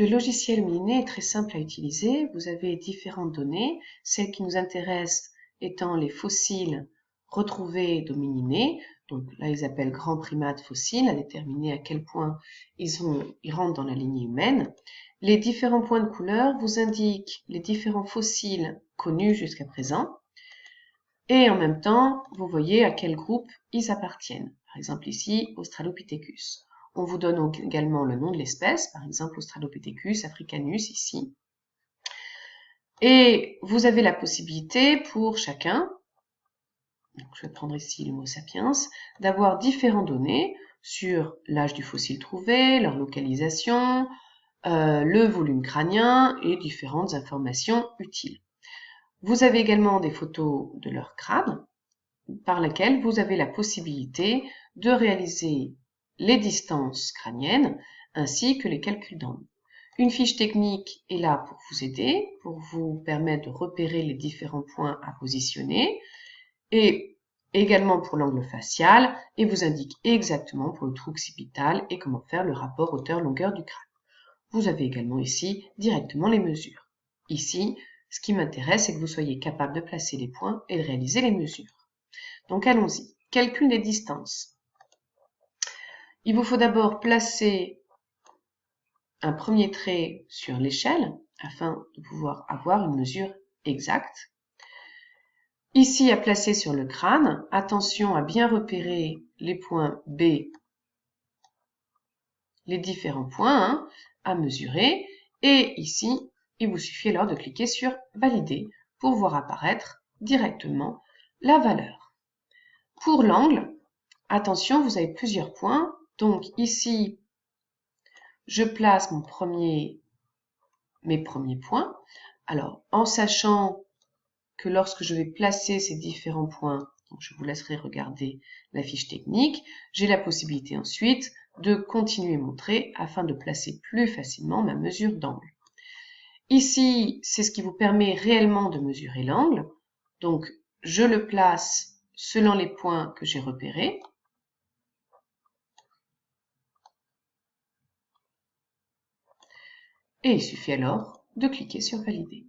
Le logiciel Mininet est très simple à utiliser. Vous avez différentes données, celles qui nous intéressent étant les fossiles retrouvés d'hominidés. Donc là, ils appellent grands primates fossiles, à déterminer à quel point ils rentrent dans la lignée humaine. Les différents points de couleur vous indiquent les différents fossiles connus jusqu'à présent. Et en même temps, vous voyez à quel groupe ils appartiennent. Par exemple ici, Australopithecus. On vous donne également le nom de l'espèce, par exemple Australopithecus africanus ici. Et vous avez la possibilité pour chacun, donc je vais prendre ici l'Homo sapiens, d'avoir différentes données sur l'âge du fossile trouvé, leur localisation, le volume crânien et différentes informations utiles. Vous avez également des photos de leur crâne, par lesquelles vous avez la possibilité de réaliser les distances crâniennes ainsi que les calculs d'angle. Une fiche technique est là pour vous aider, pour vous permettre de repérer les différents points à positionner et également pour l'angle facial et vous indique exactement pour le trou occipital et comment faire le rapport hauteur-longueur du crâne. Vous avez également ici directement les mesures. Ici, ce qui m'intéresse, c'est que vous soyez capable de placer les points et de réaliser les mesures. Donc allons-y. Calcul des distances. Il vous faut d'abord placer un premier trait sur l'échelle afin de pouvoir avoir une mesure exacte. Ici, à placer sur le crâne, attention à bien repérer les points B, les différents points à mesurer. Et ici, il vous suffit alors de cliquer sur Valider pour voir apparaître directement la valeur. Pour l'angle, attention, vous avez plusieurs points. Donc ici, je place mes premiers points. Alors, en sachant que lorsque je vais placer ces différents points, donc je vous laisserai regarder la fiche technique, j'ai la possibilité ensuite de continuer mon trait afin de placer plus facilement ma mesure d'angle. Ici, c'est ce qui vous permet réellement de mesurer l'angle. Donc, je le place selon les points que j'ai repérés. Et il suffit alors de cliquer sur Valider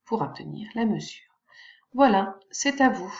pour obtenir la mesure. Voilà, c'est à vous.